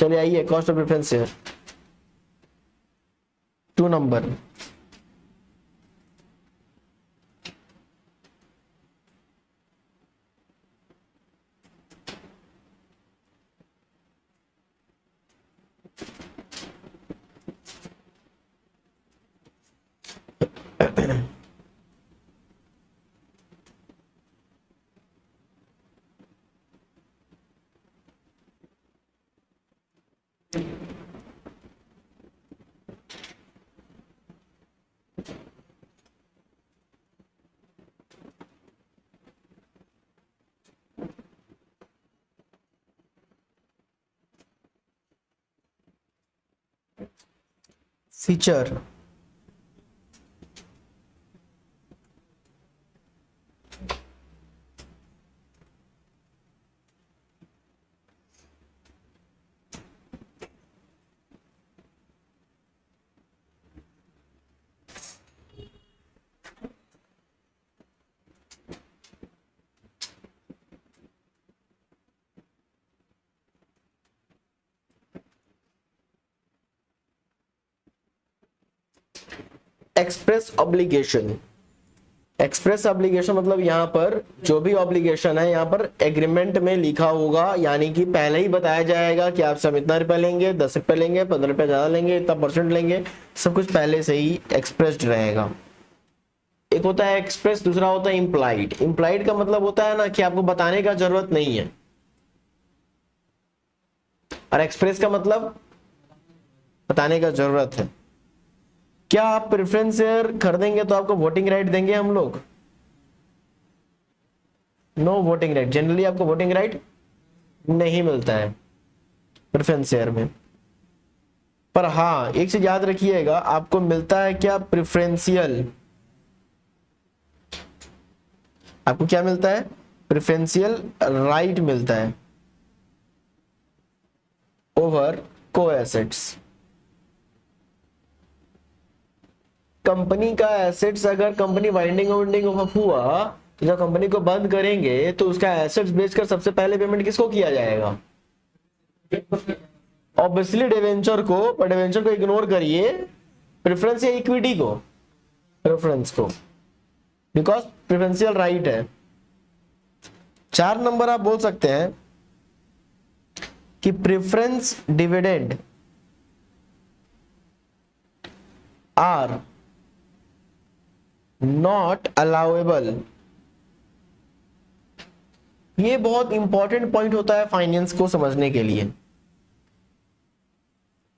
चलिए आइए, cost of preference share 2 number. Feature express obligation. Express obligation मतलब यहाँ पर जो भी ऑब्लिगेशन है यहाँ पर एग्रीमेंट में लिखा होगा, यानी कि पहले ही बताया जाएगा कि आप सब इतना रुपए लेंगे, 10 रुपए लेंगे, 15 रुपए ज्यादा लेंगे, इतना परसेंट लेंगे, सब कुछ पहले से ही एक्सप्रेस्ड रहेगा। एक होता है एक्सप्रेस, दूसरा होता है इम्प्लाइड। इम्प्लाइड का मतलब होता है ना कि आपको बताने का जरूरत नहीं है, और एक्सप्रेस का मतलब बताने का जरूरत है। क्या आप प्रेफरेंस शेयर खरीदेंगे तो आपको वोटिंग राइट देंगे हम लोग? No voting right. जनरली आपको वोटिंग राइट नहीं मिलता है प्रेफरेंस शेयर में। पर हाँ, एक चीज याद रखिएगा, आपको मिलता है क्या? प्रेफरेंशियल। आपको क्या मिलता है? प्रेफरेंशियल राइट मिलता है ओवर को एसेट्स। कंपनी का एसेट्स, अगर कंपनी वाइंडिंग ऑफ हुआ तो जब कंपनी को बंद करेंगे तो उसका एसेट्स बेचकर सबसे पहले पेमेंट किसको किया जाएगा? ऑब्वियसली डिवेंचर को, पर डिवेंचर को इग्नोर करिए, प्रेफरेंस या इक्विटी को? प्रेफरेंस को, बिकॉज प्रेफरेंशियल राइट है। 4 नंबर आप बोल सकते हैं कि preference dividend are not allowable. ये बहुत इंपॉर्टेंट पॉइंट होता है फाइनेंस को समझने के लिए।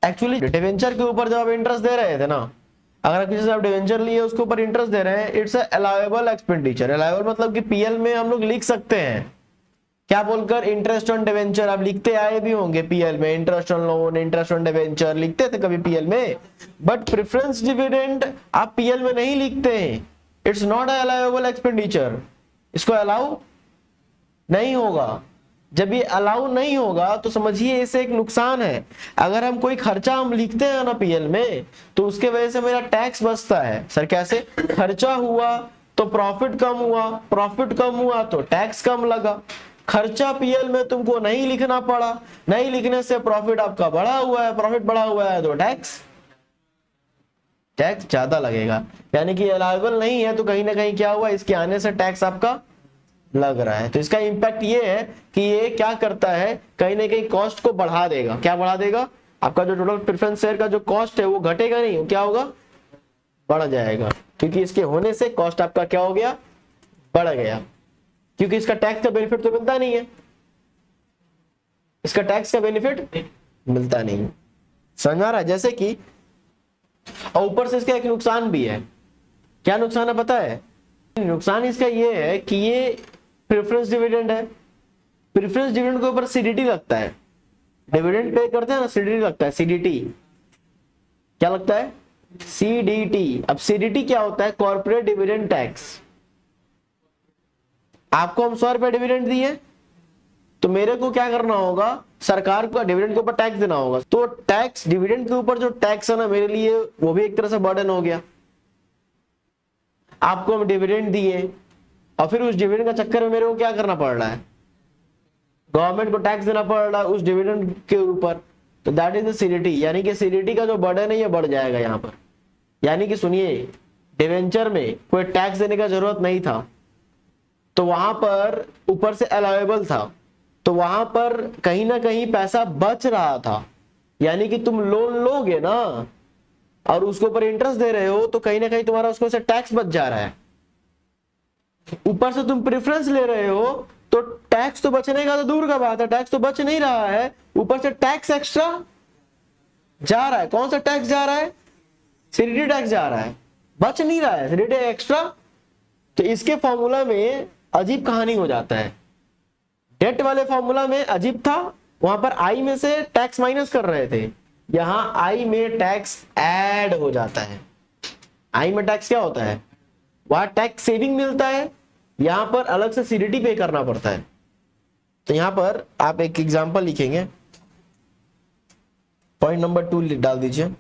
एक्चुअली डिवेंचर के ऊपर जब आप इंटरेस्ट दे रहे थे ना, अगर आप किसी से आप डिवेंचर लिए उसके ऊपर इंटरेस्ट दे रहे हैं, इट्स अलाउएबल एक्सपेंडिचर। अलाउएबल मतलब कि पीएल में हम लोग लिख सकते हैं, क्या बोलकर? Interest on debenture. आप लिखते आए भी होंगे पीएल में, interest on loan, interest on debenture लिखते थे कभी पीएल में। बट प्रेफरेंस डिविडेंड आप पीएल में नहीं लिखते हैं, इट्स नॉट अलाउएबल एक्सपेंडिचर। इसको अलाउ नहीं होगा। जब ये अलाउ नहीं होगा तो समझिए इससे एक नुकसान है। अगर हम कोई खर्चा हम लिखते हैं ना पीएल में, तो उसके वजह से मेरा टैक्स बचता है। सर कैसे? खर्चा हुआ तो प्रॉफिट कम हुआ, प्रॉफिट कम हुआ तो टैक्स कम लगा। खर्चा पीएल में तुमको नहीं लिखना पड़ा, नहीं लिखने से प्रॉफिट आपका बढ़ा हुआ है, प्रॉफिट बढ़ा हुआ है तो टैक्स ज्यादा लगेगा। यानी कि अलाउएबल नहीं है तो कहीं ना कहीं क्या हुआ, इसके आने से टैक्स आपका लग रहा है। तो इसका इंपैक्ट ये है कि ये क्या करता है, कहीं ना कहीं कॉस्ट को बढ़ा देगा। क्या बढ़ा देगा? आपका जो टोटल प्रेफरेंस शेयर का जो कॉस्ट है वो घटेगा नहीं, वो क्या होगा? बढ़ जाएगा। क्योंकि इसके होने से कॉस्ट आपका क्या हो गया? बढ़ गया। क्योंकि इसका टैक्स का बेनिफिट तो मिलता नहीं है, इसका टैक्स का बेनिफिट मिलता नहीं। समझ आ रहा है? जैसे कि और ऊपर से इसका एक नुकसान भी है। क्या नुकसान है पता है? नुकसान इसका ये है कि ये प्रेफरेंस डिविडेंड है, प्रेफरेंस डिविडेंड के ऊपर सीडीटी लगता है। डिविडेंड पे करते हैं ना, सीडीटी लगता है। सीडीटी क्या लगता है? सीडीटी। अब सीडीटी क्या होता है? Corporate dividend tax. आपको हम 100 रुपए डिविडेंड दिए तो मेरे को क्या करना होगा? सरकार को डिविडेंड के ऊपर टैक्स देना होगा। तो टैक्स, डिविडेंड के ऊपर जो टैक्स है ना, मेरे लिए वो भी एक तरह से बर्डन हो गया। आपको हम डिविडेंड दिए और फिर उस डिविडेंड का चक्कर में मेरे को क्या करना पड़ रहा है? गवर्नमेंट को टैक्स देना पड़ रहा है उस डिविडेंड के ऊपर। तो दैट इज द सीडीटी, यानी कि सीडीटी का जो बर्डन है ये बढ़ जाएगा यहाँ पर। यानी कि सुनिए, डिवेंचर में कोई टैक्स देने का जरूरत नहीं था, तो वहां पर ऊपर से अलाउएबल था, तो वहां पर कहीं ना कहीं पैसा बच रहा था। यानी कि तुम लोन लोगे ना और उसके ऊपर इंटरेस्ट दे रहे हो, तो कहीं ना कहीं तुम्हारा उसको से टैक्स बच जा रहा है। ऊपर से तुम प्रेफरेंस ले रहे हो, तो टैक्स तो बचने का तो दूर का बात है, टैक्स तो बच नहीं रहा है, ऊपर से टैक्स एक्स्ट्रा जा रहा है। कौन सा टैक्स जा रहा है? सीडीटी टैक्स जा रहा है, बच नहीं रहा है, सीडीटी एक्स्ट्रा। तो इसके फॉर्मूला में अजीब कहानी हो जाता है। डेट वाले फॉर्मूला में अजीब था, वहां पर आई में से टैक्स माइनस कर रहे थे, यहां आई में टैक्स ऐड हो जाता है। आई में टैक्स क्या होता है? वहां टैक्स सेविंग मिलता है, यहां पर अलग से सीडीटी पे करना पड़ता है। तो यहां पर आप एक एग्जांपल लिखेंगे, पॉइंट नंबर 2 डाल दीजिए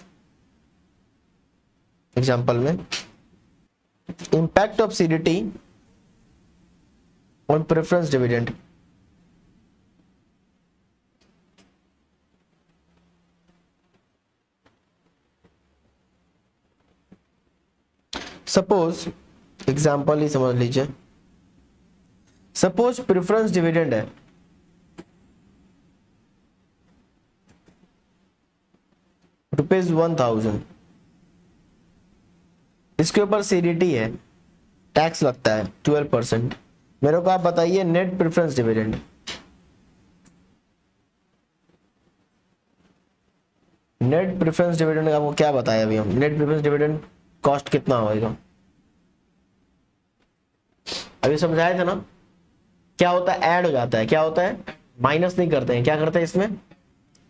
एग्जांपल में, impact of CDT on preference dividend. Suppose example ही समझ लीजिए, सपोज प्रेफरेंस डिविडेंड है ₹1000, इसके ऊपर सीडीटी है, टैक्स लगता है 12%। मेरे को आप बताइए net preference dividend. Net preference dividend आपको क्या बताया अभी हम? नेट प्रेफरेंस डिविडेंड कॉस्ट कितना होगा? अभी समझाए थे ना, क्या होता है? ऐड हो जाता है। क्या होता है? माइनस नहीं करते हैं, क्या करते हैं इसमें?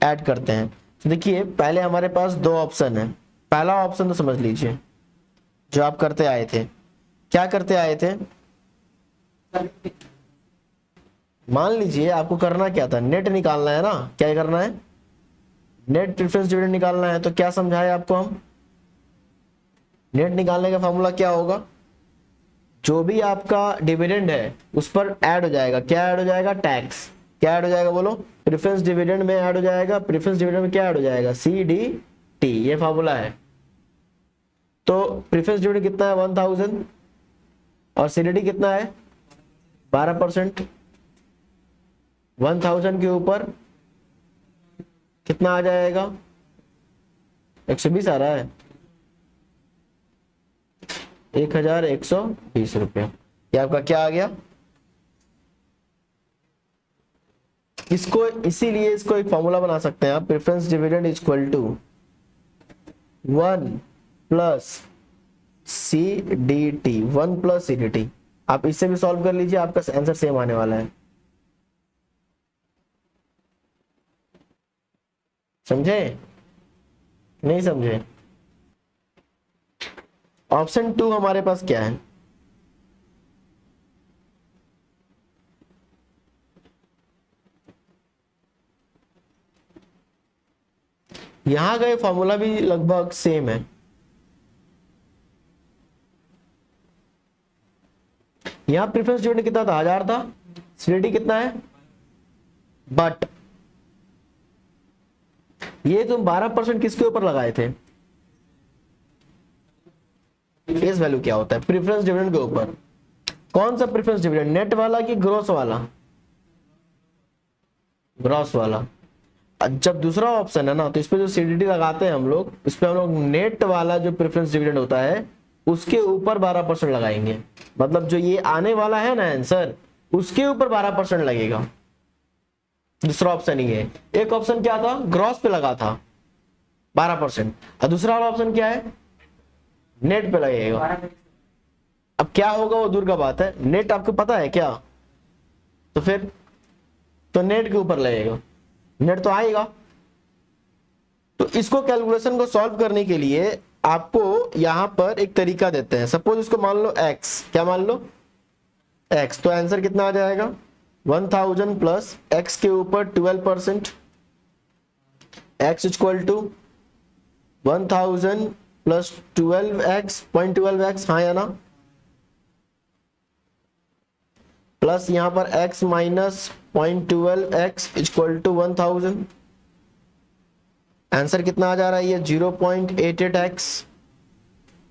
ऐड करते हैं। तो देखिए, पहले हमारे पास 2 ऑप्शन है। पहला ऑप्शन तो समझ लीजिए, जो आप करते आए थे। क्या करते आए थे? मान लीजिए आपको करना क्या था? नेट निकालना है ना। क्या करना है? नेट प्रेफरेंस डिविडेंड निकालना है। तो क्या समझाए आपको हम? नेट निकालने का फॉर्मूला क्या होगा? जो भी आपका डिविडेंड है उस पर ऐड हो जाएगा। क्या ऐड हो जाएगा? टैक्स। क्या ऐड हो जाएगा बोलो? प्रेफरेंस डिविडेंड में ऐड हो जाएगा। प्रेफरेंस डिविडेंड में क्या ऐड हो जाएगा? सीडीटी। ये फॉर्मूला है। तो प्रेफरेंस डिविडेंड कितना है? 1000 और सीडीटी कितना है? 12%। 1000 के ऊपर कितना आ जाएगा? 120 आ रहा है, 1120 रुपया। ये आपका क्या आ गया? इसको इसीलिए इसको एक फॉर्मूला बना सकते हैं आप, preference dividend equal to 1 plus CDT. 1 plus CDT. आप इससे भी सॉल्व कर लीजिए, आपका आंसर सेम आने वाला है। समझे? नहीं समझे? ऑप्शन 2 हमारे पास क्या है? यहां का फॉर्मूला भी लगभग सेम है। यहां प्रेफरेंस डिविडेंड कितना था? 1000 था। सीडीटी कितना है? बट ये तुम 12% किसके ऊपर लगाए थे? फेस वैल्यू क्या होता है? प्रेफरेंस डिविडेंड के ऊपर। कौन सा प्रेफरेंस डिविडेंड? नेट वाला कि ग्रॉस वाला? ग्रॉस वाला। जब दूसरा ऑप्शन है ना, तो इस पे जो सीडीटी लगाते हैं हम लोग, इस पे हम लोग नेट वाला जो प्रेफरेंस डिविडेंड होता है उसके ऊपर 12% लगाएंगे। मतलब जो ये आने वाला है ना आंसर, उसके ऊपर 12% लगेगा। दूसरा ऑप्शन ही है। एक ऑप्शन क्या था? ग्रॉस पे लगा था 12%, और दूसरा वाला ऑप्शन क्या है? नेट पे लगेगा। अब क्या होगा वो दूर का बात है, नेट आपको पता है क्या? तो फिर तो नेट के ऊपर लगेगा, नेट तो आएगा। तो इसको कैलकुलेशन को सॉल्व करने के लिए आपको यहां पर एक तरीका देते हैं। सपोज इसको मान लो x। क्या मान लो? x। तो आंसर कितना आ जाएगा? 1000 प्लस x के ऊपर 12%, x equal to 1000 plus 12x, 0.12x, हाँ या ना? प्लस यहां पर x minus 0.12x equal to 1000। Answer कितना आ जा रहा है ये 0.88x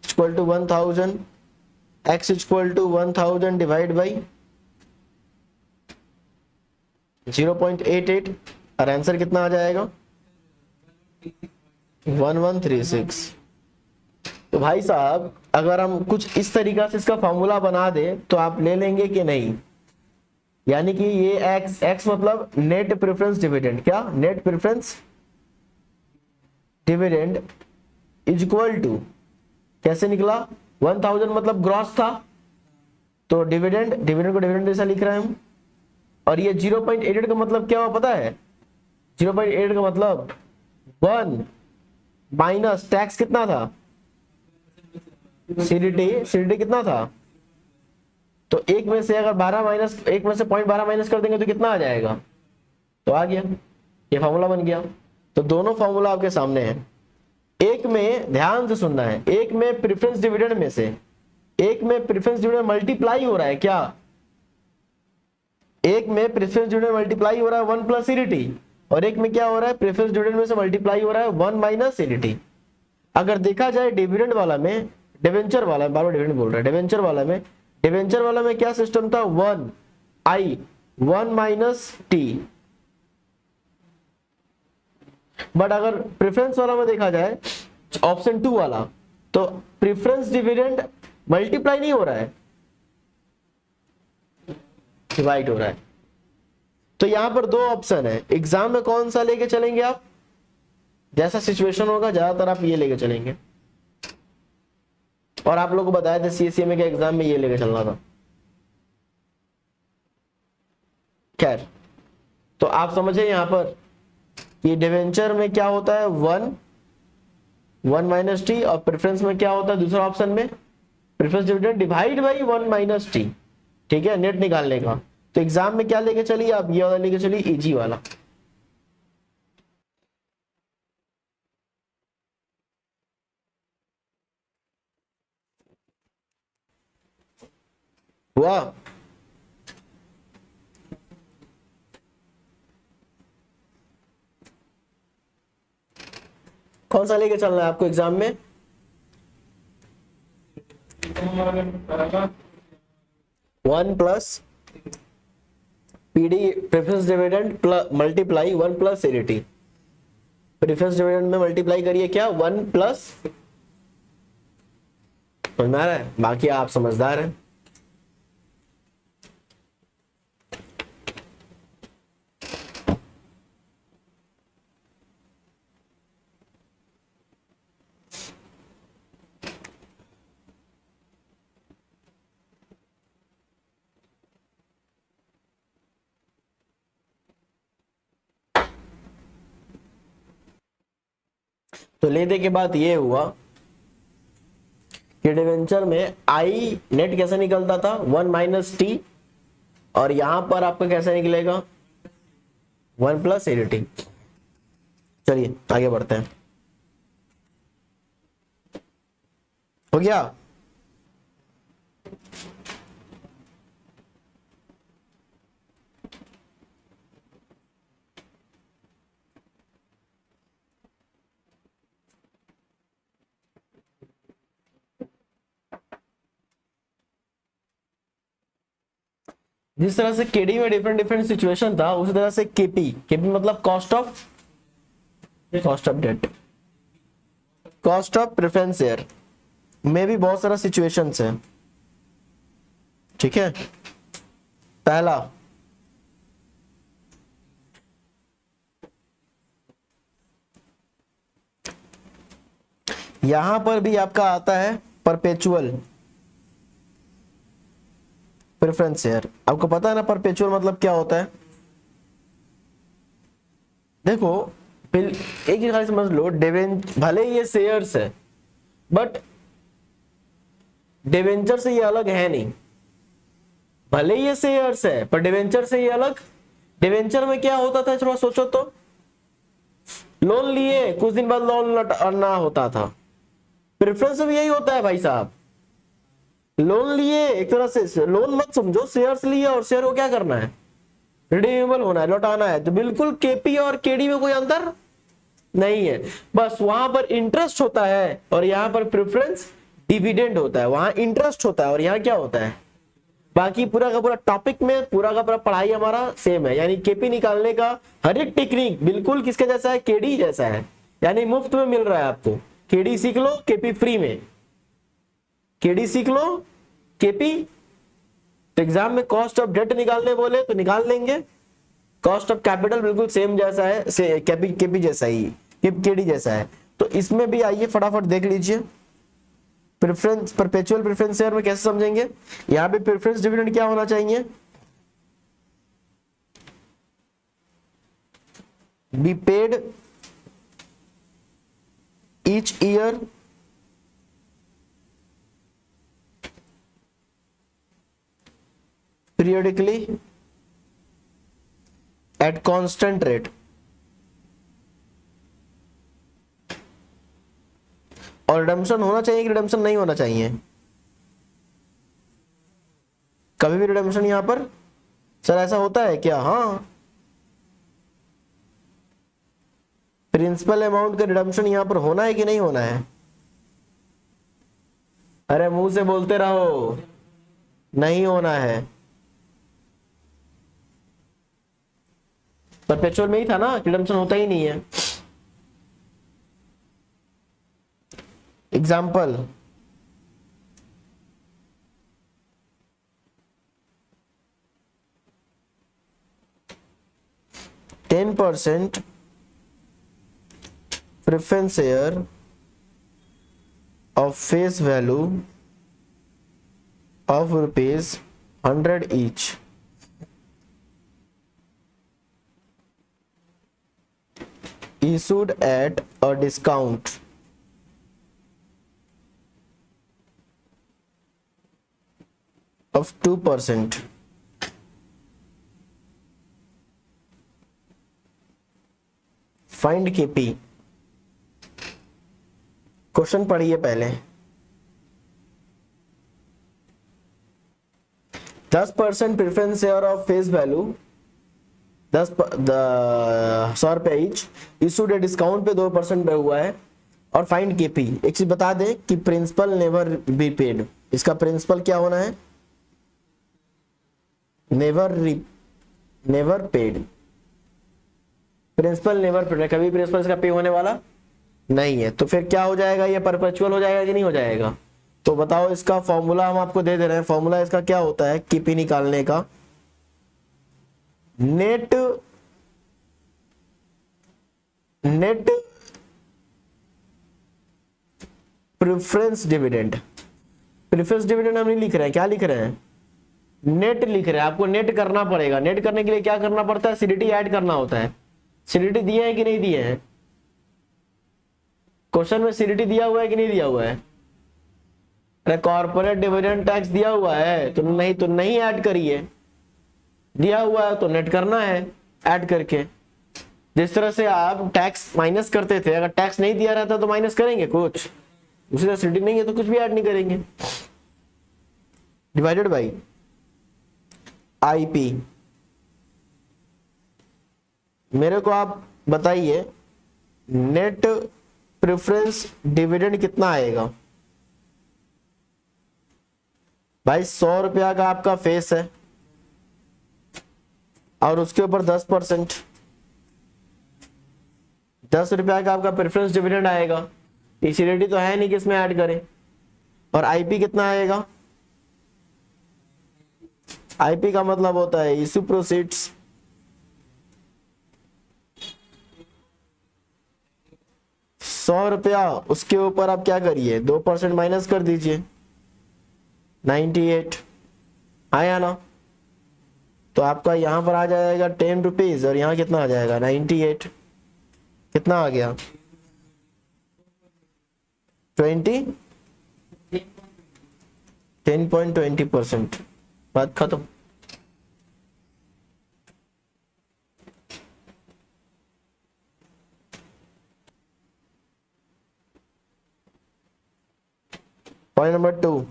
equal to 1000, x equal to 1000 divide by 0.88 और आंसर कितना आ जाएगा 1136। तो भाई साहब अगर हम कुछ इस तरीका से इसका फॉर्मूला बना दे तो आप ले लेंगे कि नहीं? यानी कि ये x मतलब नेट प्रेफरेंस डिविडेंड, क्या net preference dividend is equal to, कैसे निकला 1000 मतलब ग्रॉस था, तो डिविडेंड को डिविडेंड जैसा लिख रहे हैं हम। और ये 0.88 का मतलब क्या हुआ पता है? 0.88 का मतलब 1 माइनस टैक्स कितना था, सीडीटी कितना था, तो एक में से अगर 12 माइनस, एक में से 0.12 माइनस कर देंगे तो कितना आ जाएगा? तो आ गया, ये फॉर्मूला बन गया। तो दोनों फॉर्मूला आपके सामने है। एक में ध्यान से सुनना है, एक में प्रेफरेंस डिविडेंड में से, एक में प्रेफरेंस डिविडेंड मल्टीप्लाई हो रहा है, क्या एक में प्रेफरेंस डिविडेंड मल्टीप्लाई हो रहा है 1 प्लस सीडीटी, और एक में क्या हो रहा है प्रेफरेंस डिविडेंड में से मल्टीप्लाई हो रहा है 1 माइनस सीडीटी। अगर देखा जाए डिविडेंड वाला में, डिवेंचर वाला, बार बार डिविडेंड बोल रहा है, डिवेंचर वाला में क्या सिस्टम था 1 माइनस टी। बट अगर प्रेफरेंस वाला में देखा जाए ऑप्शन 2 वाला, तो प्रेफरेंस डिविडेंड मल्टीप्लाई नहीं हो रहा है, डिवाइड हो रहा है। तो यहां पर दो ऑप्शन है, एग्जाम में कौन सा लेके चलेंगे आप? जैसा सिचुएशन होगा ज्यादातर आप ये लेके चलेंगे, और आप लोगों को बताया था सीएससीएमए के एग्जाम में ये लेके चलना था। खैर, तो आप समझे यहां पर ये डिवेंचर में क्या होता है 1 माइनस टी, और प्रेफरेंस में क्या होता है दूसरा ऑप्शन में preference dividend divide by 1 minus T. ठीक है, नेट निकालने का। तो एग्जाम में क्या लेके चलिए आप? ये वाला लेके चलिए, इजी वाला। वाह, कौन सा लेके चलना है आपको एग्जाम में? One plus PD preference dividend multiply 1 plus CDT. Preference dividend में मल्टीप्लाई करिए क्या 1 प्लस, समझ में आ रहा है? बाकी आप समझदार हैं। तो लेने के बाद ये हुआ कि डिवेंचर में आई नेट कैसे निकलता था 1 माइनस टी, और यहां पर आपका कैसे निकलेगा 1 प्लस सीडीटी। चलिए आगे बढ़ते हैं। हो गया? जिस तरह से केडी में डिफरेंट डिफरेंट सिचुएशन था, उसी तरह से केपी मतलब cost of debt, cost of preference share में भी बहुत सारा सिचुएशंस है। ठीक है, पहला यहां पर भी आपका आता है परपेचुअल प्रेफरेंस शेयर। आपको पता है ना परपेचुअल मतलब क्या होता है? देखो एक ही खाली समझ लो, भले ये शेयर्स है बट डिवेंचर से ये अलग है नहीं। भले ये शेयर्स है पर डिवेंचर से ये अलग। डिवेंचर में क्या होता था, थोड़ा सोचो तो, लोन लिए कुछ दिन बाद लोन लौटाना होता था। प्रेफरेंस में भी यही होता है भाई साहब, लोन लिए, एक तरह से लोन मत समझो, शेयर्स लिए और शेयर को क्या करना है, रिडीमेबल होना है, लौटाना है। तो बिल्कुल केपी और केडी में कोई अंतर नहीं है, बस वहां पर इंटरेस्ट होता है और यहाँ पर प्रेफरेंस डिविडेंड होता है। वहां इंटरेस्ट होता है और यहाँ क्या होता है। बाकी पूरा का पूरा टॉपिक में पूरा का पूरा पढ़ाई हमारा सेम है, यानी केपी निकालने का हर एक टेक्निक बिल्कुल किसके जैसा है, केडी जैसा है, यानी मुफ्त में मिल रहा है आपको। केडी सीख लो, केपी फ्री में। केडी सीख लो, केपी। तो एग्जाम में कॉस्ट ऑफ डेट निकालने बोले तो निकाल लेंगे, कॉस्ट ऑफ कैपिटल बिल्कुल सेम जैसा है, केपी जैसा ही, केडी जैसा है। तो इसमें भी आइए फटाफट देख लीजिए। प्रेफरेंस, परपेचुअल प्रेफरेंस शेयर में कैसे समझेंगे। यहां पे प्रेफरेंस डिविडेंड क्या होना चाहिए, be paid each year periodically at constant rate। और रिडम्पशन होना चाहिए कि रिडम्पशन नहीं होना चाहिए, कभी भी रिडम्पशन यहां पर सर ऐसा होता है क्या, हाँ प्रिंसिपल अमाउंट का रिडम्पशन यहां पर होना है कि नहीं होना है। अरे मुंह से बोलते रहो, नहीं होना है। परपेचुअल में ही था ना, रिडम्पशन होता ही नहीं है। Example, %10 preference share of face value of ₹100 each issued at a discount of 2%। Find KP. Question पढ़िए पहले। 10% preference share of face value 100 रुपए ईच, इशूड ए डिस्काउंट पे 2% पे हुआ है। और फाइंड केपी। एक चीज बता दे कि प्रिंसिपल नेवर बी पेड, इसका प्रिंसिपल क्या होना है, never paid. Principal never paid, कभी प्रिंसिपल इसका पे होने वाला नहीं है। तो फिर क्या हो जाएगा, ये परपेचुअल हो जाएगा कि नहीं हो जाएगा। तो बताओ, इसका फॉर्मूला हम आपको दे रहे हैं। फॉर्मूला इसका क्या होता है केपी निकालने का, net preference dividend. Preference dividend हम नहीं लिख रहे हैं, क्या लिख रहे हैं, नेट लिख रहे हैं। आपको नेट करना पड़ेगा। नेट करने के लिए क्या करना पड़ता है, सीडीटी ऐड करना होता है। सीडीटी दिए हैं कि नहीं दिए हैं, क्वेश्चन में सीडीटी दिया हुआ है कि नहीं दिया हुआ है। अरे कॉर्पोरेट डिविडेंड टैक्स दिया हुआ है तो नहीं ऐड करिए, दिया हुआ है तो नेट करना है ऐड करके। जिस तरह से आप टैक्स माइनस करते थे, अगर टैक्स नहीं दिया रहता तो माइनस करेंगे कुछ, उसी तरह सीडीटी नहीं है तो कुछ भी ऐड नहीं करेंगे। Divided by IP. मेरे को आप बताइए नेट प्रेफरेंस डिविडेंड कितना आएगा भाई। 100 रुपया का आपका फेस है और उसके ऊपर 10%, 10 रुपया का आपका प्रेफरेंस डिविडेंड आएगा। सीडीटी तो है नहीं कि इसमें ऐड करें। और आईपी कितना आएगा, आईपी का मतलब होता है इशू प्रोसीड्स। ₹100, उसके ऊपर आप क्या करिए 2% माइनस कर दीजिए, 98 आया ना। तो आपका यहां पर आ जाएगा ₹10 और यहां कितना आ जाएगा 98। कितना आ गया 10.20%। बात खत्म। Point number 2,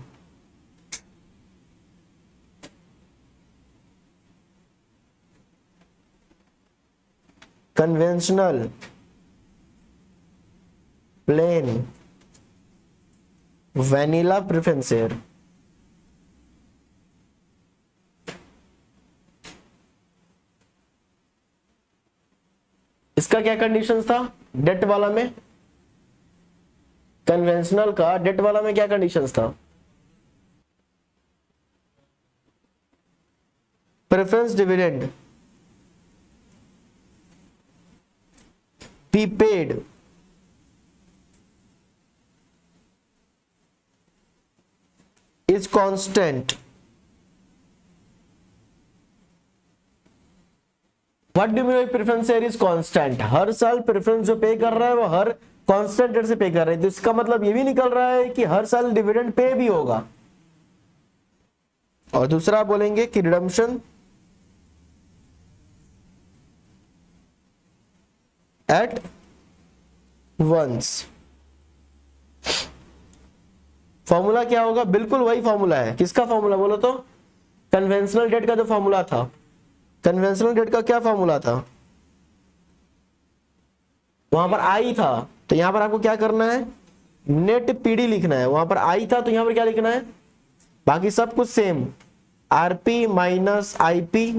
conventional plain vanilla preference share. इसका क्या कंडीशंस था डेट वाला में? कन्वेंशनल का डेट वाला में क्या कंडीशंस था? Preference dividend be paid is constant. What do mean by preference share is constant? हर साल प्रेफरेंस जो पे कर रहा है वो हर कांस्टेंट रेट से पे कर रहे हैं, तो इसका मतलब ये भी निकल रहा है कि हर साल डिविडेंड पे भी होगा। और दूसरा बोलेंगे कि रिडम्पशन एट वंस। फॉर्मूला क्या होगा? बिल्कुल वही फॉर्मूला है। किसका फॉर्मूला बोलो तो? कन्वेंशनल डेट का जो फॉर्मूला था। कन्वेंशनल डेट का क्या फॉर्मूला था? वहां पर आई था, तो यहां पर आपको क्या करना है? नेट पीडी लिखना है। वहां पर आई था तो यहां पर क्या लिखना है? बाकी सब कुछ same, RP minus IP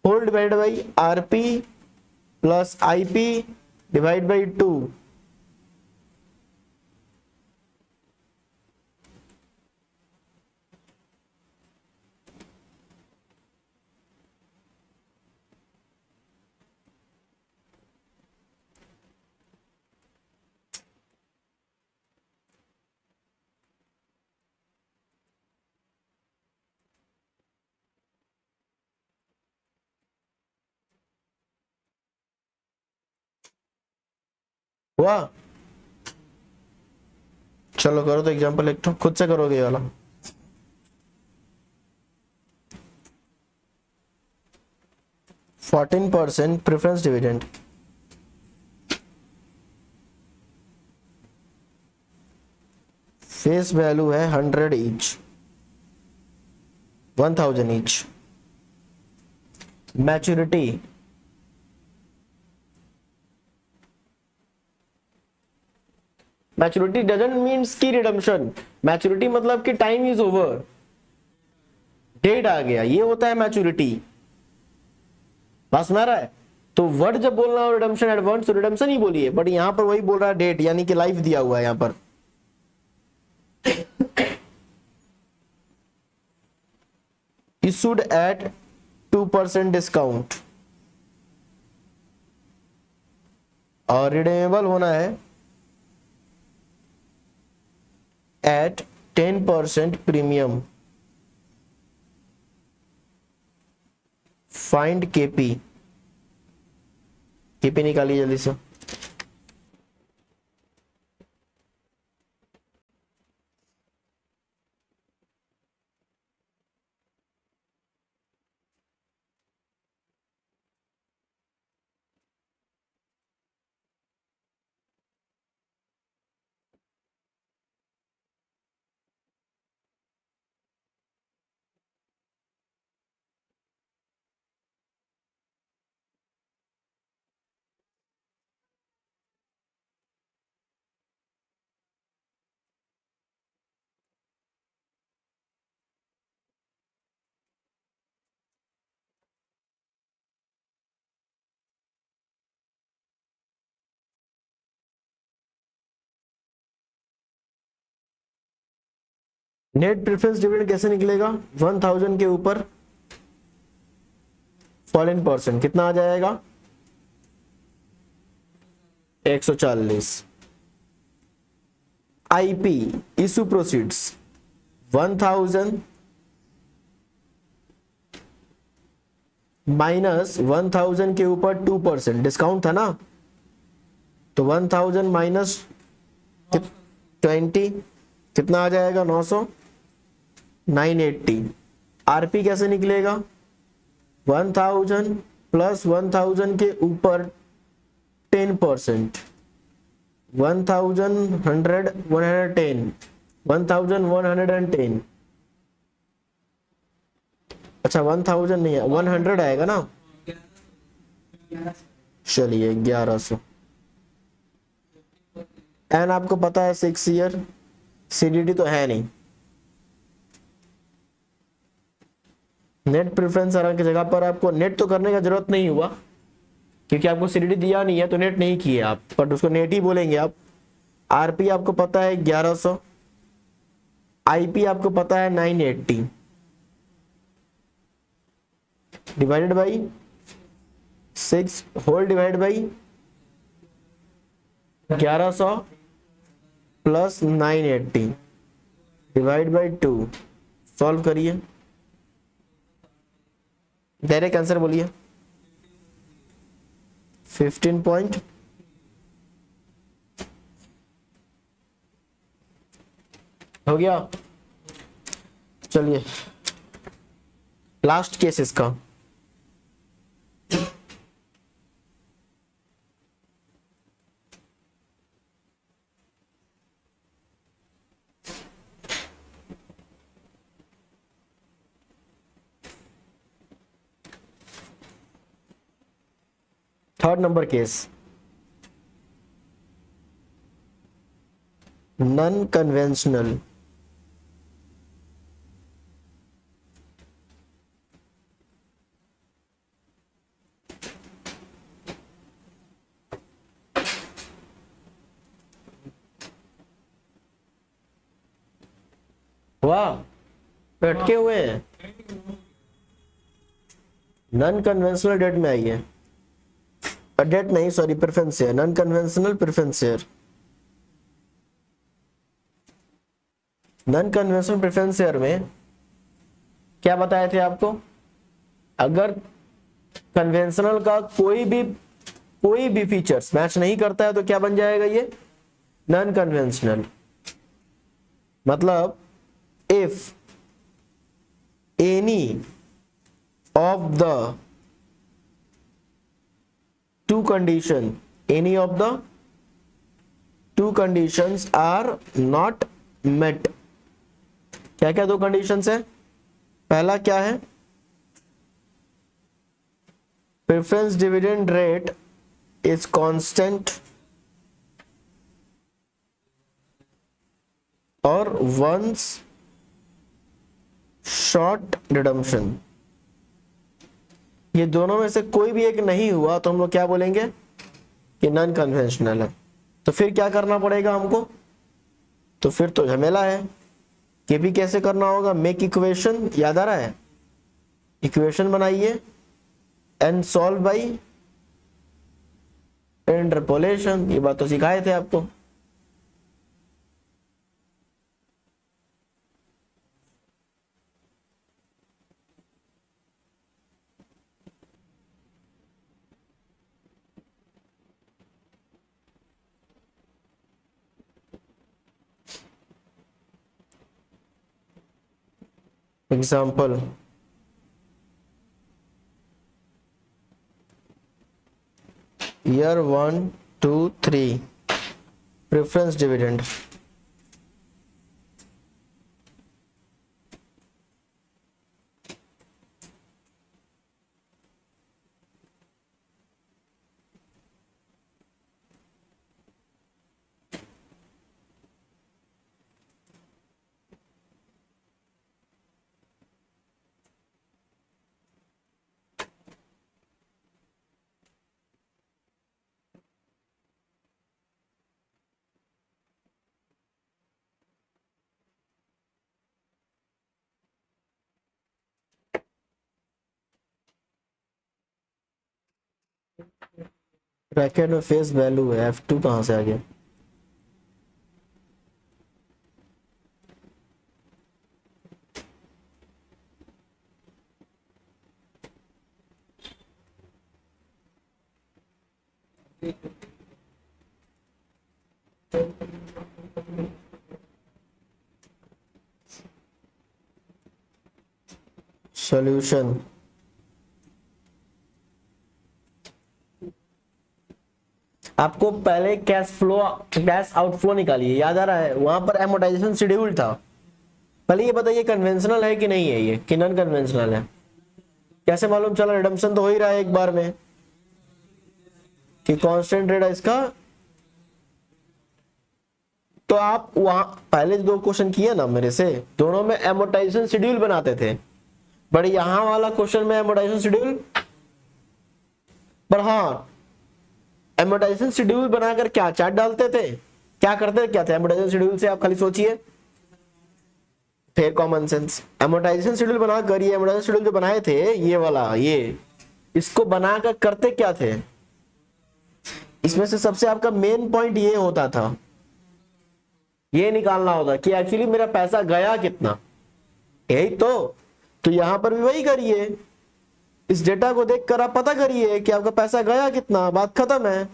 whole divide by RP plus IP divide by 2। हुआ? चलो करो तो एग्जांपल एक तो खुद से करोगे ये वाला। %14 प्रेफरेंस डिविडेंड फेस वैल्यू है 100 each, 1000 each. Maturity maturity doesn't means की रिडम्पशन। मैच्योरिटी मतलब कि टाइम इज ओवर, डेट आ गया, ये होता है मैच्योरिटी। बस में रहा है। तो वर्ड जब बोलना हो रिडम्पशन एडवांस तो रिडम्पशन ही बोलिए, बट यहां पर वही बोल रहा है डेट, यानी कि लाइफ दिया हुआ है यहां पर। इशूड एट 2% डिस्काउंट और रिडेमेबल होना है at 10% premium. Find KP. KP निकालिए जल्दी से। नेट प्रेफरेंस डिविडेंड कैसे निकलेगा? 1000 के ऊपर 14% कितना आ जाएगा? 140। आईपी इशू प्रोसीड्स 1000 माइनस 1000 के ऊपर 2% डिस्काउंट था ना, तो 1000 माइनस 20 कितना आ जाएगा? 900, 980। आरपी कैसे निकलेगा? 1000 प्लस 1000 के ऊपर 10%, 1110, 1110। अच्छा 1000 नहीं है, 100 आएगा ना। चलिए 1100। एन आपको पता है 6 ईयर, सीडीडी तो है नहीं। नेट प्रेफरेंस की जगह पर आपको नेट तो करने का जरूरत नहीं हुआ क्योंकि आपको सीडीडी दिया नहीं है तो नेट नहीं किए आप, बट उसको नेट ही बोलेंगे आप। आरपी आपको पता है 1100, आईपी आपको पता है 980 divided by 6 whole divide by 1100 plus 980 divide by 2। Solve करिए, डायरेक्ट आंसर बोलिए। 15 पॉइंट हो गया। चलिए लास्ट केस इसका। Third number case, non conventional. वाह अटके हुए हैं, नॉन कन्वेंशनल डेट में आई है। डेट नहीं, sorry, preference share, non conventional preference share. Non conventional preference share में क्या बताए थे आपको, अगर कन्वेंशनल का कोई भी फीचर्स मैच नहीं करता है तो क्या बन जाएगा ये, नॉन कन्वेंशनल। मतलब if any of the two conditions are not met। क्या क्या दो कंडीशंस है, पहला क्या है, preference dividend rate is constant और वंस शॉर्ट रिडम्पशन। ये दोनों में से कोई भी एक नहीं हुआ तो हम लोग क्या बोलेंगे कि नॉन कन्वेंशनल है। तो फिर क्या करना पड़ेगा हमको, तो फिर तो झमेला है। ये भी कैसे करना होगा, मेक इक्वेशन, याद आ रहा है, इक्वेशन बनाइए एंड सॉल्व बाई इंटरपोलेशन। ये बात तो सिखाए थे आपको। Example, year 1 2 3 preference dividend. Bracket में फेस वैल्यू है, F2 कहां से आ गया। सॉल्यूशन, आपको पहले कैश आउटफ्लो निकालिए, याद आ रहा है, वहां पर एमोर्टाइजेशन शेड्यूल था। पहले ये बताइए कन्वेंशनल है कि नहीं है, ये कि नॉन कन्वेंशनल है। कैसे मालूम चला, रिडम्पशन तो हो ही रहा है एक बार में कि कांस्टेंट रेट है इसका तो आप वहां पहले दो क्वेश्चन किए ना मेरे से, दोनों में एमोटाइजेशन शेड्यूल बनाते थे, बट यहां वाला क्वेश्चन में एमोटाइजेशन शेड्यूल, पर हाँ एमोटाइजेशन शेड्यूल बनाकर क्या चार्ट डालते थे, क्या करते क्या थे एमोटाइजेशन शेड्यूल से, आप खाली सोचिए, फिर कॉमन सेंस। एमोटाइजेशन शेड्यूल बनाकर, ये एमोटाइजेशन शेड्यूल जो बनाए थे ये वाला, ये इसको बनाकर करते क्या थे, इसमें से सबसे आपका मेन पॉइंट ये होता था, ये निकालना होता कि एक्चुअली मेरा पैसा गया कितना, यही तो यहां पर भी वही करिए, इस डेटा को देखकर आप पता करिए कि आपका पैसा गया कितना, बात खत्म है।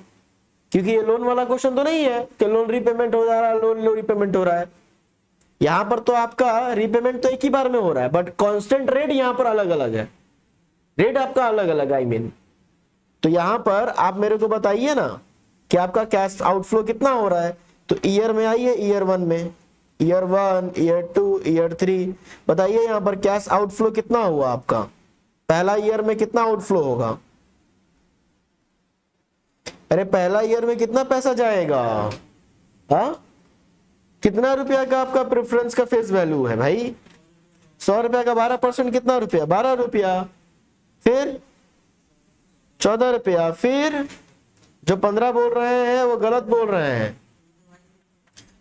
क्योंकि ये लोन वाला क्वेश्चन तो नहीं है कि लोन रीपेमेंट हो जा रहा है, लोन रीपेमेंट हो रहा है, यहां पर तो आपका रीपेमेंट तो एक ही बार में हो रहा है, बट कांस्टेंट रेट यहां पर अलग अलग है, रेट आपका अलग अलग आई मीन। तो यहां पर आप मेरे को बताइए ना कि आपका कैश आउटफ्लो कितना हो रहा है, तो ईयर में आइए, ईयर 1 में, ईयर 1, ईयर 2, ईयर 3, बताइए यहां पर कैश आउटफ्लो कितना हुआ आपका, पहला ईयर में कितना आउटफ्लो होगा, अरे पहला ईयर में कितना पैसा जाएगा, हाँ कितना रुपया का आपका प्रेफरेंस का फेस वैल्यू है भाई, 100 रुपया का 12% कितना रुपया, 12 रुपया, फिर 14 रुपया, फिर जो 15 बोल रहे हैं वो गलत बोल रहे हैं,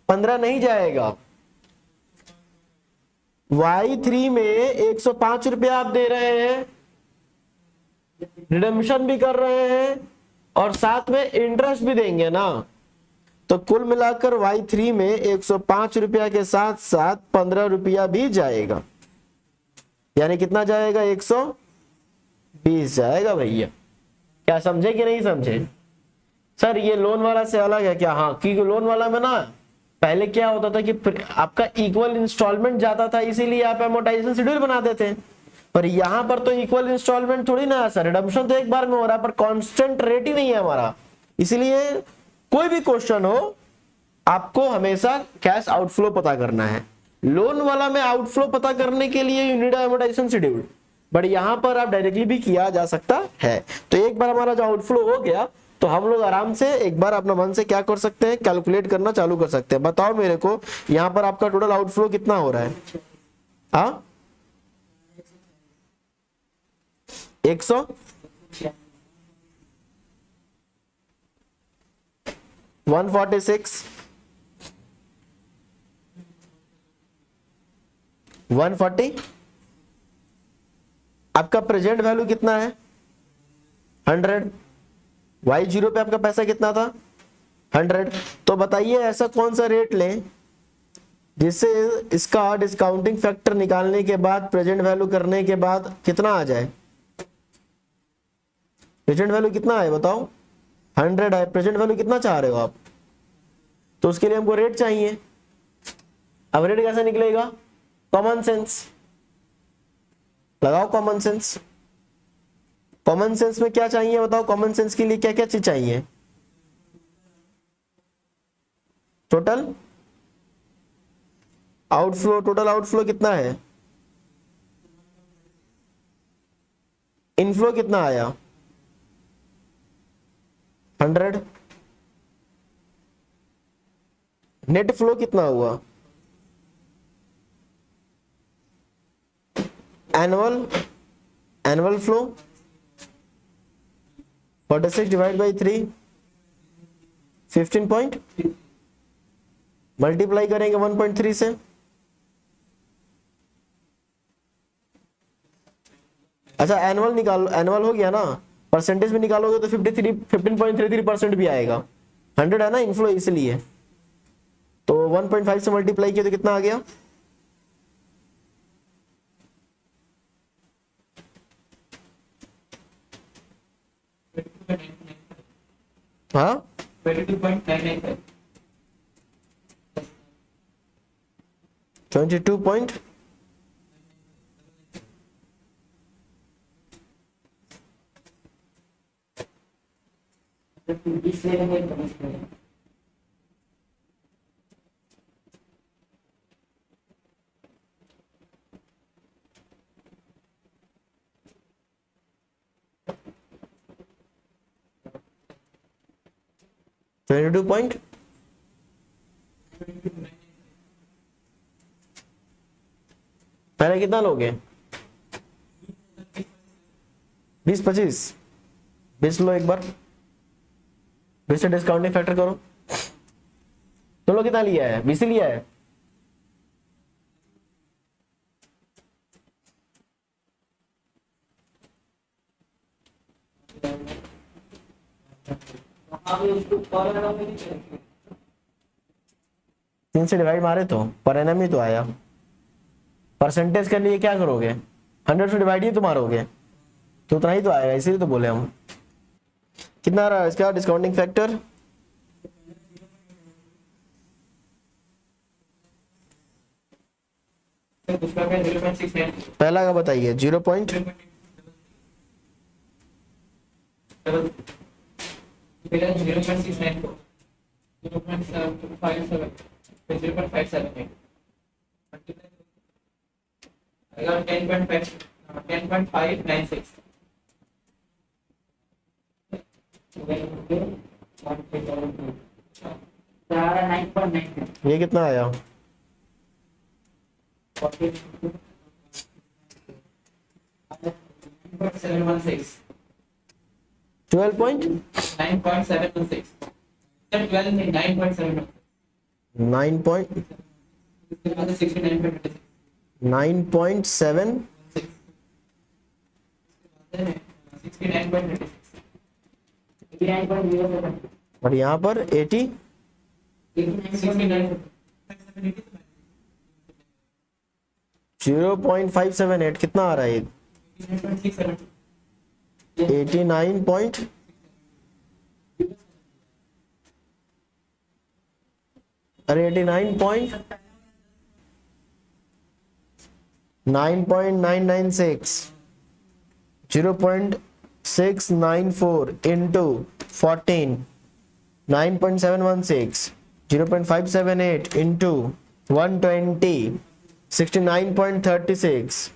15 नहीं जाएगा, Y3 में 105 रुपया आप दे रहे हैं, रिडेम्पशन भी कर रहे हैं और साथ में इंटरेस्ट भी देंगे ना, तो कुल मिलाकर Y3 में 105 रुपया के साथ साथ 15 रुपया भी जाएगा, यानी कितना जाएगा, 120 जाएगा भैया। क्या समझे कि नहीं समझे? सर ये लोन वाला से अलग है क्या? हाँ, क्योंकि लोन वाला में ना पहले क्या होता था कि आपका इक्वल इंस्टॉलमेंट जाता था, इसीलिए आप एमोर्टाइजेशन शेड्यूल बनाते थे, पर यहां पर तो इक्वल इंस्टॉलमेंट थोड़ी ना है सर, रिडम्पशन तो एक बार में हो रहा है, पर कांस्टेंट रेट ही नहीं है हमारा, इसलिए कोई भी क्वेश्चन हो आपको हमेशा कैश आउटफ्लो पता करना है। लोन वाला में आउटफ्लो पता करने के लिए you need amortisation schedule, but यहां पर आप डायरेक्टली भी किया जा सकता है। तो एक बार हमारा जो आउटफ्लो हो गया तो हम लोग आराम से एक बार अपना मन से क्या कर सकते हैं, कैलकुलेट करना चालू कर सकते हैं। बताओ मेरे को यहां पर आपका टोटल आउटफ्लो कितना हो रहा है? हाँ 100 146 140, आपका प्रेजेंट वैल्यू कितना है 100, Y0 पे आपका पैसा कितना था 100। तो बताइए ऐसा कौन सा रेट लें जिससे इसका डिस्काउंटिंग फैक्टर निकालने के बाद प्रेजेंट वैल्यू करने के बाद कितना आ जाए, प्रेजेंट वैल्यू कितना है बताओ, 100 है, प्रेजेंट वैल्यू कितना चाह रहे हो आप, तो उसके लिए हमको रेट चाहिए। अब रेट कैसे निकलेगा? कॉमन सेंस लगाओ, कॉमन सेंस। कॉमन सेंस में क्या चाहिए बताओ, कॉमन सेंस के लिए क्या क्या चीज चाहिए? टोटल आउटफ्लो, टोटल आउटफ्लो कितना है, इनफ्लो कितना आया 100, नेट फ्लो कितना हुआ, annual flow 46 divide by 3 15 point, multiply करेंगे 1.3 से, अच्छा एनुअल निकालो, एनुअल हो गया ना, परसेंटेज में निकालोगे तो 15.33% भी आएगा, 100 है ना इनफ्लो इसलिए, तो 1.5 से मल्टीप्लाई किया तो कितना आ गया, हाँ 22 22 पॉइंट पहले कितना लोगे? 20-25, 20 लो एक बार, 20 से डिस्काउंटिंग फैक्टर करो। तुम लोग कितना लिया है? 20 लिया है। तीन से डिवाइड मारे तो पर एनम ही तो आया। परसेंटेज के लिए क्या करोगे? 100 से डिवाइड ही तो मारोगे, तो उतना ही तो आएगा, इसीलिए तो बोले हम। कितना आ रहा है इसका डिस्काउंटिंग फैक्टर? पहला का बताइए। 0.0.694। I got 10.596. ये कितना आया? 9.716. 12.9.7 और यहाँ पर 80 0.578 कितना आ रहा है? 89 पॉइंट अरे 89.996 0.694 into 14 9.716 0.578 into 120 69.36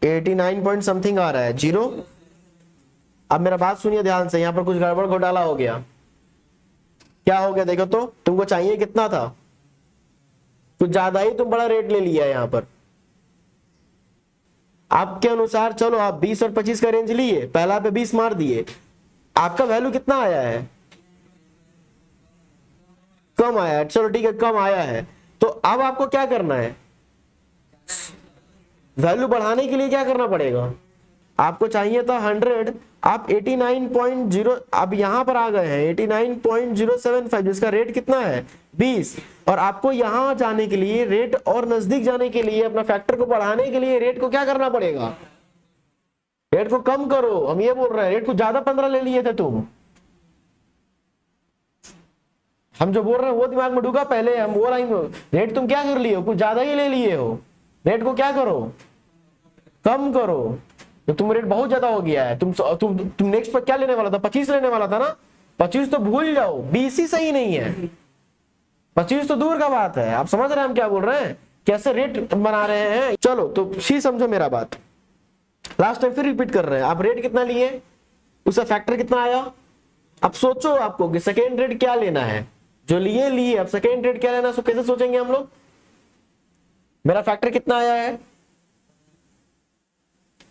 89 पॉइंट समथिंग आ रहा है जीरो। अब मेरा बात सुनिए ध्यान से, यहाँ पर कुछ गड़बड़ घोटाला हो गया। क्या हो गया देखो तो, तुमको चाहिए कितना था? कुछ ज्यादा ही तुम बड़ा रेट ले लिया यहाँ पर। आपके अनुसार चलो आप 20 और 25 का रेंज लिए, पहला पे 20 मार दिए, आपका वैल्यू कितना आया है? कम आया है। चलो ठीक है, कम आया है, तो अब आपको क्या करना है? वैल्यू बढ़ाने के लिए क्या करना पड़ेगा? आपको चाहिए था 100, आप 89.0 अब यहां पर आ गए हैं 89.075, जिसका रेट कितना है 20। और आपको यहां जाने के लिए, रेट और नजदीक जाने के लिए, अपना फैक्टर को बढ़ाने के लिए रेट को क्या करना पड़ेगा? रेट को कम करो। हम ये बोल रहे हैं, रेट को ज्यादा 15 ले लिए थे तुम। हम जो बोल रहे हैं वो दिमाग में ढूंढा पहले। हम बोल रहे हैं रेट तुम क्या कर लिए हो? कुछ ज्यादा ही ले लिए हो। रेट को क्या करो? कम करो। तो तुम रेट बहुत ज्यादा हो गया है। तुम नेक्स्ट पर क्या लेने वाला था? 25 लेने वाला था ना। 25 तो भूल जाओ, 20 ही सही नहीं है। 25 तो दूर का बात है। आप समझ रहे हैं हम क्या बोल रहे हैं, कैसे रेट बना रहे हैं? चलो तो सी समझो मेरा बात, लास्ट टाइम फिर रिपीट कर रहे हैं। आप रेट कितना लिए, उसका फैक्टर कितना आया? अब सोचो आपको कि सेकेंड रेट क्या लेना है। जो लिए अब सेकेंड रेट क्या लेना, सो कैसे सोचेंगे हम लोग? मेरा फैक्टर कितना आया है?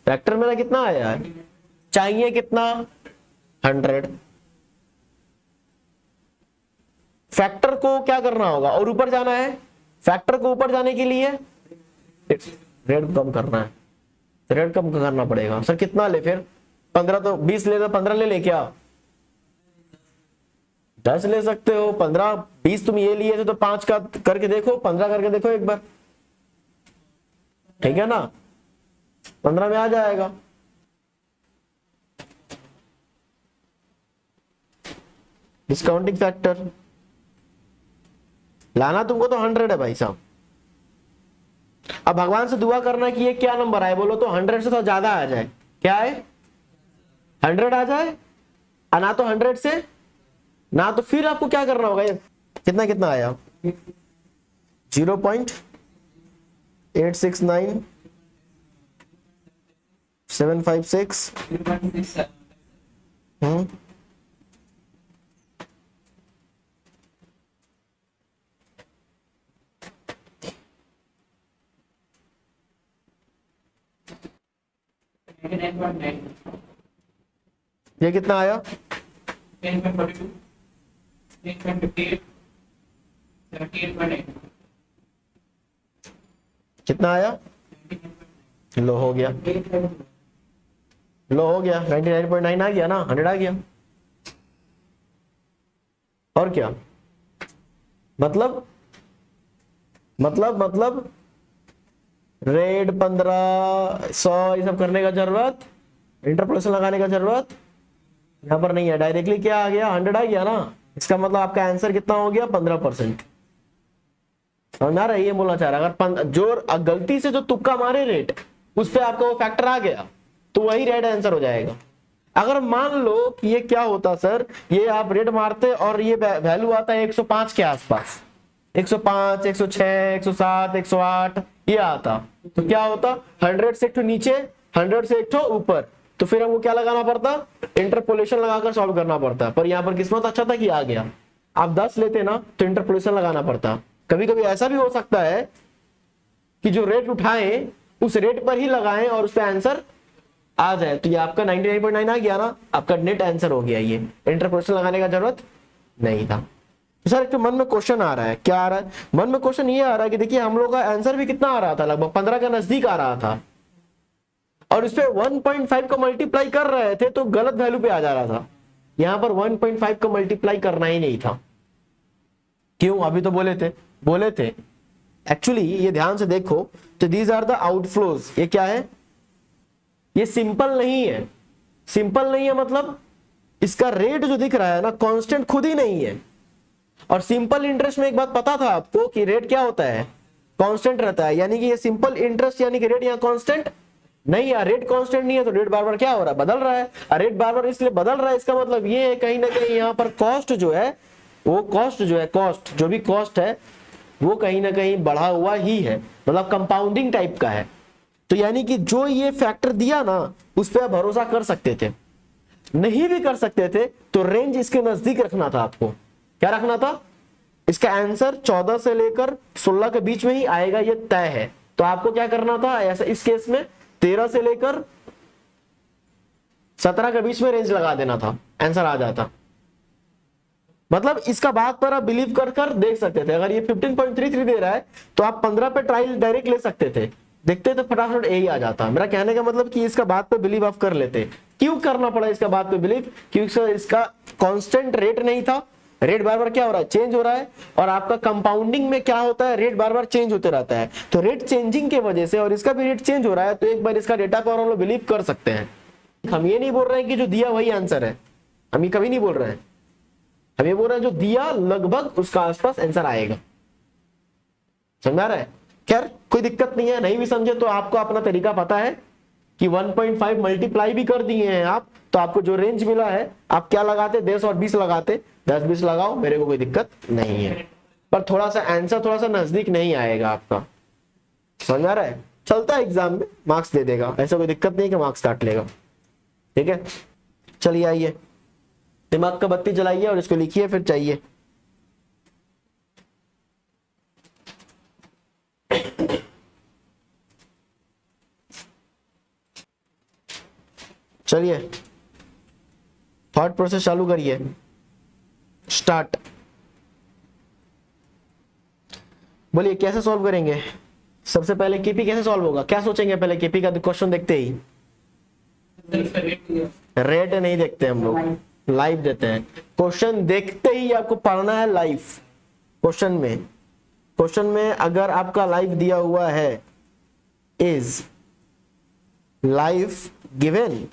फैक्टर मेरा कितना आया है? चाहिए कितना? 100। फैक्टर को क्या करना होगा? और ऊपर जाना है। फैक्टर को ऊपर जाने के लिए रेट कम करना है। रेट कम करना पड़ेगा। सर कितना ले फिर? 15 तो 20 ले, 15 ले क्या? 10 ले सकते हो। 15 20 तुम ये लिए थे तो 5 का करके देखो, 15 करके देखो एक बार, ठीक है ना? 15 में आ जाएगा। डिस्काउंटिंग फैक्टर लाना तुमको तो 100 है भाई साहब। अब भगवान से दुआ करना कि ये क्या नंबर आए, बोलो तो 100 से तो ज्यादा आ जाए। क्या है? 100 आ जाए, ना तो 100 से ना, तो फिर आपको क्या करना होगा? कितना कितना आया? 0.869 756 99.9, ये कितना आया? 10.42, 10.58, 78.8, कितना आया? लो हो गया, लो हो गया, 99.9 आ गया ना, 100 आ गया। और क्या मतलब रेड 1500 ये सब करने का जरूरत, इंटरपोलेशन लगाने का जरूरत यहां पर नहीं है। डायरेक्टली क्या आ गया? 100 आ गया ना। इसका मतलब आपका आंसर कितना हो गया? 15%। समझ में आ रहा है? ये बोलना चाह रहा है अगर जो गलती से जो तुक्का मारे रेट उस पर आपका वो फैक्टर आ गया तो वही राइट आंसर हो जाएगा। अगर मान लो कि ये क्या होता सर, ये आप रेट मारते और ये वैल्यू आता है 105 के आसपास, 105, 106, 107, 108 ये आता, तो क्या होता? 100 से एक ठो नीचे, 100 से एक ठो ऊपर, तो फिर हमको क्या लगाना पड़ता? इंटरपोलेशन लगाकर सॉल्व करना पड़ता। पर यहाँ पर किस्मत अच्छा था कि आ गया। आप 10 लेते ना तो इंटरपोलेशन लगाना पड़ता। कभी कभी ऐसा भी हो सकता है कि जो रेट उठाएं उस रेट पर ही लगाएं और उस पर आंसर आ जाए। तो ये आपका 99.9 आ गया ना, आपका नेट आंसर हो गया। ये इंटरपोलेशन लगाने का जरूरत नहीं था। तो सर एक तो मन में क्वेश्चन आ रहा है, क्या आ रहा है मन में? क्वेश्चन ये आ रहा है कि देखिए हम लोग का आंसर भी कितना आ रहा था, लगभग 15 के नजदीक आ रहा था, और इस पे 1.5 को मल्टीप्लाई कर रहे थे तो गलत वैल्यू पे आ जा रहा था। यहां पर 1.5 को मल्टीप्लाई करना ही नहीं था। क्यों? अभी तो बोले थे एक्चुअली ये ध्यान से देखो तो दीज आर द आउटफ्लोज। ये क्या है? ये सिंपल नहीं है। सिंपल नहीं है मतलब इसका रेट जो दिख रहा है ना कांस्टेंट खुद ही नहीं है। और सिंपल इंटरेस्ट में एक बात पता था आपको कि रेट क्या होता है? कांस्टेंट रहता है। यानी कि ये सिंपल इंटरेस्ट यानी कि रेट यहाँ कांस्टेंट नहीं है। रेट कांस्टेंट नहीं है तो रेट बार बार क्या हो रहा है? बदल रहा है। रेट बार बार इसलिए बदल रहा है, इसका मतलब ये है कहीं ना कहीं यहाँ पर कॉस्ट जो है वो कॉस्ट जो भी कॉस्ट है वो कहीं ना कहीं बढ़ा हुआ ही है, मतलब कंपाउंडिंग टाइप का है। तो यानी कि जो ये फैक्टर दिया ना उस पर आप भरोसा कर सकते थे, नहीं भी कर सकते थे तो रेंज इसके नजदीक रखना था आपको। क्या रखना था? इसका आंसर 14 से लेकर 16 के बीच में ही आएगा, ये तय है। तो आपको क्या करना था ऐसा? इस केस में 13 से लेकर 17 के बीच में रेंज लगा देना था, आंसर आ जाता। मतलब इसका बात पर आप बिलीव कर देख सकते थे। अगर ये 15.33 दे रहा है तो आप 15 पे ट्रायल डायरेक्ट ले सकते थे, देखते तो फटाफट यही आ जाता। मेरा कहने का मतलब कि इसका बात पे बिलीव आप कर लेते। क्यों करना पड़ा इसका बात पे बिलीव? क्योंकि इसका कांस्टेंट रेट नहीं था। रेट बार बार क्या हो रहा है? चेंज हो रहा है। और आपका कंपाउंडिंग में क्या होता है? रेट बार बार चेंज होते रहता है। तो रेट चेंजिंग की वजह से और इसका भी रेट चेंज हो रहा है तो एक बार इसका डेटा पर हम लोग बिलीव कर सकते हैं। हम ये नहीं बोल रहे हैं कि जो दिया वही आंसर है, हम ये कभी नहीं बोल रहे हैं। हम ये बोल रहे हैं जो दिया लगभग उसका आसपास आंसर आएगा। समझ आ रहा है? खैर कोई दिक्कत नहीं है, नहीं भी समझे तो आपको अपना तरीका पता है कि 1.5 मल्टीप्लाई भी कर दिए हैं आप तो आपको जो रेंज मिला है आप क्या लगाते? 10 और 20 लगाते। 10-20 लगाओ, मेरे को कोई दिक्कत नहीं है, पर थोड़ा सा आंसर थोड़ा सा नजदीक नहीं आएगा आपका। समझ आ रहा है? चलता है, एग्जाम में मार्क्स दे देगा, ऐसा कोई दिक्कत नहीं कि मार्क्स काट लेगा। ठीक है, चलिए आइए, दिमाग का बत्ती जलाइए और इसको लिखिए फिर चाहिए। चलिए थॉट प्रोसेस चालू करिए, स्टार्ट। बोलिए कैसे सॉल्व करेंगे? सबसे पहले केपी कैसे सॉल्व होगा? क्या सोचेंगे पहले केपी का क्वेश्चन देखते ही? रेट नहीं देखते हम लोग, लाइव देते हैं। क्वेश्चन देखते ही आपको पढ़ना है लाइव। क्वेश्चन में अगर आपका लाइव दिया हुआ है इज लाइव गिवन,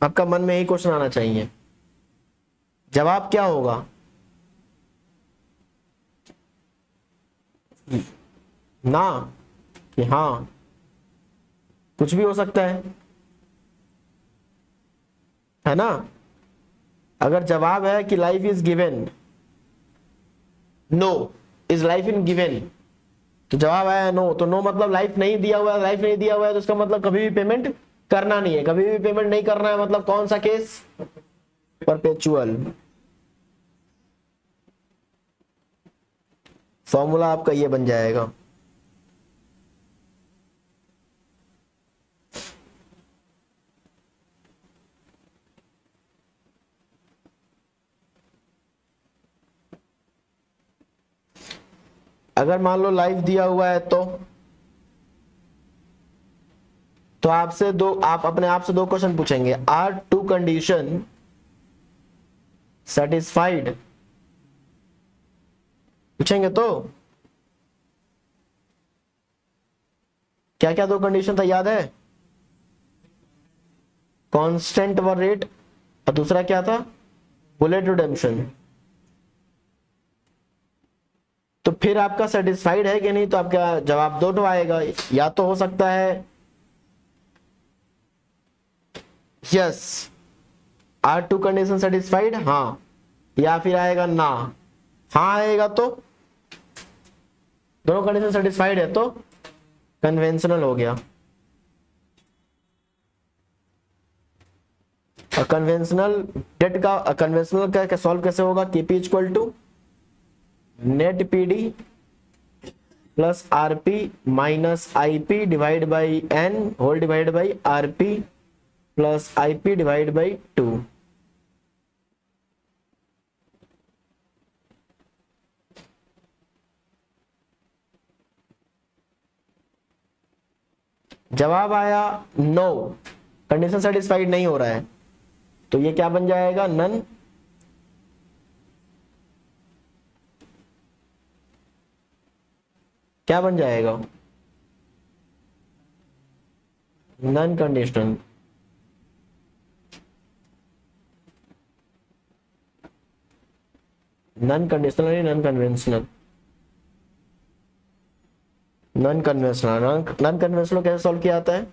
आपका मन में ही क्वेश्चन आना चाहिए। जवाब क्या होगा? ना कि हाँ, कुछ भी हो सकता है ना? अगर जवाब है कि life is given, no is life in given, तो जवाब आया नो, तो नो मतलब लाइफ नहीं दिया हुआ है। लाइफ नहीं दिया हुआ है तो इसका मतलब कभी भी पेमेंट करना नहीं है। कभी भी पेमेंट नहीं करना है मतलब कौन सा केस? परपेचुअल। फॉर्मूला आपका ये बन जाएगा। अगर मान लो लाइफ दिया हुआ है तो आपसे दो, आप अपने आप से दो क्वेश्चन पूछेंगे, आर टू कंडीशन सेटिस्फाइड, पूछेंगे तो क्या क्या दो कंडीशन था याद है? कांस्टेंट वर रेट और दूसरा क्या था? Bullet redemption. तो फिर आपका सेटिस्फाइड है कि नहीं, तो आपका जवाब दो तो आएगा, या तो हो सकता है yes are two condition satisfied, हाँ, या फिर आएगा ना। हाँ आएगा तो दोनों कंडीशन सेटिस्फाइड है तो कन्वेंशनल हो गया। और कन्वेंशनल डेट का कन्वेंशनल का सॉल्व कैसे होगा? KP equal to net PD plus RP minus IP divide by n whole divide by RP plus IP divide by 2। जवाब आया नो, कंडीशन सेटिस्फाइड नहीं हो रहा है, तो ये क्या बन जाएगा? नन। क्या बन जाएगा? Non conditional. नन कंडीशनल नहीं, non conventional. Non conventional, non conventional कैसे सॉल्व किया जाता है?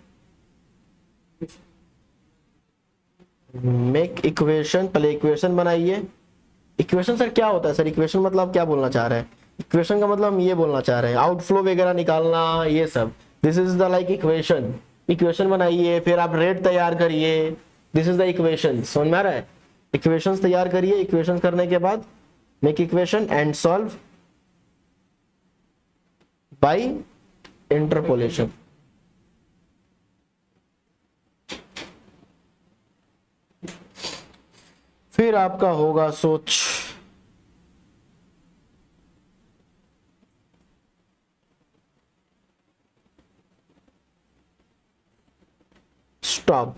मेक इक्वेशन, पहले इक्वेशन बनाइए। इक्वेशन सर क्या होता है? सर इक्वेशन मतलब क्या बोलना चाह रहे हैं? इक्वेशन का मतलब हम ये बोलना चाह रहे हैं आउटफ्लो वगैरह निकालना, ये सब। This is the like equation. Equation बनाइए, फिर आप रेट तैयार करिए, दिस इज द इक्वेशन। समझ में आ रहा है? इक्वेशंस तैयार करिए, इक्वेशन करने के बाद make equation and solve by interpolation. फिर आपका होगा सोच। स्टॉप।